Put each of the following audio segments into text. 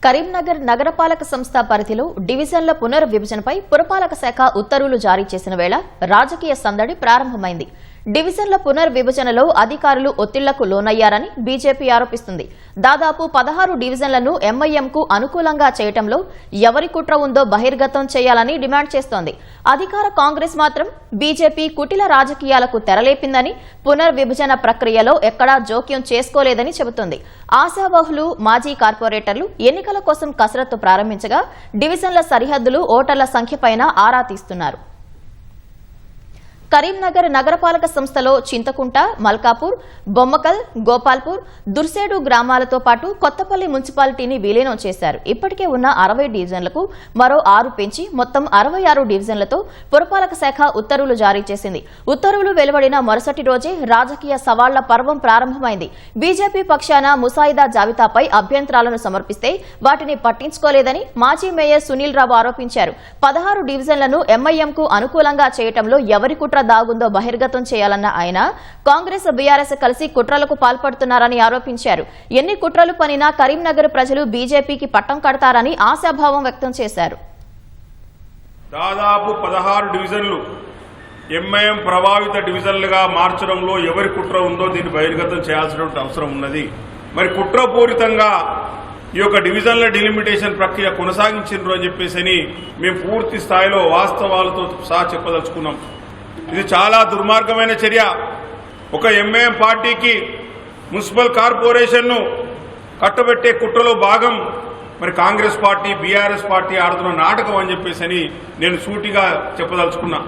కరీంనగర్ నగరపాలక సంస్థ పరిధిలో డివిజన్ల పునర్విభజనపై పురపాలక శాఖ ఉత్తర్వులు జారీ చేసిన వేళ రాజకీయ సందడి ప్రారంభమైంది. డివిజన్ల పునర్విభజనలో అధికారులు ఒత్తిళ్లకు లోనయ్యారని బీజేపీ ఆరోపిస్తుంది. దాదాపు 16 డివిజన్లను ఎంఐఎంకు అనుకూలంగా చేయటంలో ఎవరి కుట్ర ఉందో బహిర్గతం చేయాలని డిమాండ్ చేస్తోంది. అధికార కాంగ్రెస్ మాత్రం బీజేపీ కుటిల రాజకీయాలకు తెరలేపిందని, పునర్విభజన ప్రక్రియలో ఎక్కడా జోక్యం చేసుకోలేదని చెబుతోంది. ఆశావహులు, మాజీ కార్పొరేటర్లు ఎన్నికల కోసం కసరత్తు ప్రారంభించగా డివిజన్ల సరిహద్దులు, ఓటర్ల సంఖ్యపైన ఆరా తీస్తున్నారు. కరీంనగర్ నగరపాలక సంస్థలో చింతకుంట, మల్కాపూర్, బొమ్మకల్, గోపాల్పూర్, దుర్సేడు గ్రామాలతో పాటు కొత్తపల్లి మున్సిపాలిటీని విలీనం చేశారు. ఇప్పటికే ఉన్న 60 డివిజన్లకు మరో 6 పెంచి మొత్తం 66 డివిజన్లతో పురపాలక శాఖ ఉత్తర్వులు జారీ చేసింది. ఉత్తర్వులు వెలువడిన మరుసటి రోజే రాజకీయ సవాళ్ల పర్వం ప్రారంభమైంది. బీజేపీ పక్షాన ముసాయిదా జాబితాపై అభ్యంతరాలను సమర్పిస్తే వాటిని పట్టించుకోలేదని మాజీ మేయర్ సునీల్ రావు ఆరోపించారు. 16 డివిజన్లను ఎంఐఎంకు అనుకూలంగా చేయటంలో ఎవరి కుట్ర దాగుందో బహిర్గతం చేయాలన్న ఆయన కాంగ్రెస్, బీఆర్ఎస్ కలిసి కుట్రలకు పాల్పడుతున్నారని ఆరోపించారు. ఎన్ని కుట్రలు పనినా కరీంనగర్ ప్రజలు బీజేపీకి పట్టం కడతారని ఆశాభావం వ్యక్తం చేశారు. దాదాపు 16 డివిజన్లు ఎంఐఎం ప్రభావిత డివిజన్లుగా మార్చడంలో ఎవరి కుట్ర ఉందో దీన్ని బహిర్గతం చేయాల్సిన అవసరం ఉన్నది. మరి కుట్రపూరితంగా ఈ యొక్క డివిజన్ల డిలిమిటేషన్ ప్రక్రియ కొనసాగించారు అని చెప్పేసి మేము పూర్తి స్థాయిలో వాస్తవాలతో సహా చెప్పదలుచుకున్నాం. ఇది చాలా దుర్మార్గమైన చర్య. ఒక ఎంఐఎం పార్టీకి మున్సిపల్ కార్పొరేషన్ను కట్టబెట్టే కుట్రలో భాగం మరి కాంగ్రెస్ పార్టీ, బీఆర్ఎస్ పార్టీ ఆడుతున్న నాటకం అని చెప్పేసి నేను సూటిగా చెప్పదలుచుకున్నా.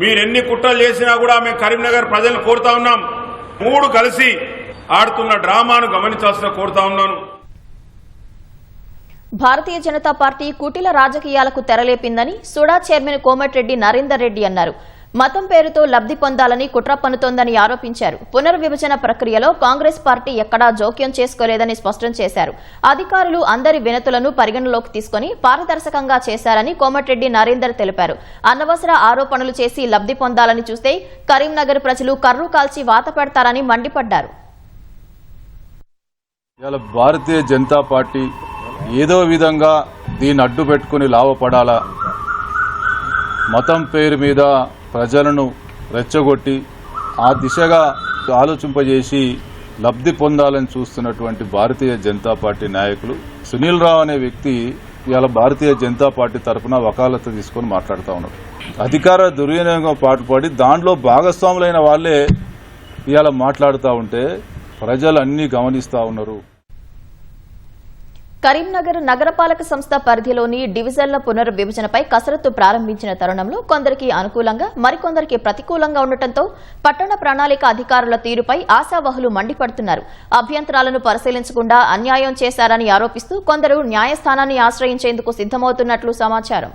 మీరెన్ని కుట్రలు చేసినా కూడా మేము కరీంనగర్ ప్రజలను కోరుతా ఉన్నాం, 3 కలిసి ఆడుతున్న డ్రామాను గమనించాల్సిన కోరుతా ఉన్నాను. భారతీయ జనతా పార్టీ కుటిల రాజకీయాలకు తెరలేపిందని సుడా చైర్మన్ కోమటిరెడ్డి నరేందర్ రెడ్డి అన్నారు. మతం పేరుతో లబ్ది పొందాలని కుట్ర పన్నుతోందని ఆరోపించారు. పునర్విభజన ప్రక్రియలో కాంగ్రెస్ పార్టీ ఎక్కడా జోక్యం చేసుకోలేదని స్పష్టం చేశారు. అధికారులు అందరి వినతులను పరిగణలోకి తీసుకుని పారదర్శకంగా చేశారని కోమటిరెడ్డి నరేందర్ తెలిపారు. అనవసర ఆరోపణలు చేసి లబ్ది పొందాలని చూస్తే కరీంనగర్ ప్రజలు కర్రు కాల్చి వాత పెడతారని మండిపడ్డారు. భారతీయ జనతా పార్టీ ఏదో విధంగా దీన్ని అడ్డు పెట్టుకుని లాభపడాలా, మతం పేరు మీద ప్రజలను రెచ్చగొట్టి ఆ దిశగా ఆలోచింపజేసి లబ్ధి పొందాలని చూస్తున్నటువంటి భారతీయ జనతా పార్టీ నాయకులు సునీల్ రావు అనే వ్యక్తి ఇవాళ భారతీయ జనతా పార్టీ తరఫున వకాలత తీసుకుని మాట్లాడుతూ ఉన్నారు. అధికార దుర్వినియోగం పాటుపడి దాంట్లో భాగస్వాములైన వాళ్లే ఇవాళ మాట్లాడుతూ ఉంటే ప్రజలు అన్ని గమనిస్తూ ఉన్నారు. కరీంనగర్ నగరపాలక సంస్థ పరిధిలోని డివిజన్ల పునర్విభజనపై కసరత్తు ప్రారంభించిన తరుణంలో కొందరికి అనుకూలంగా, మరికొందరికి ప్రతికూలంగా ఉండటంతో పట్టణ ప్రణాళిక అధికారుల తీరుపై ఆశావహులు మండిపడుతున్నారు. అభ్యంతరాలను పరిశీలించకుండా అన్యాయం చేశారని ఆరోపిస్తూ కొందరు న్యాయస్థానాన్ని ఆశ్రయించేందుకు సిద్దమవుతున్నట్లు సమాచారం.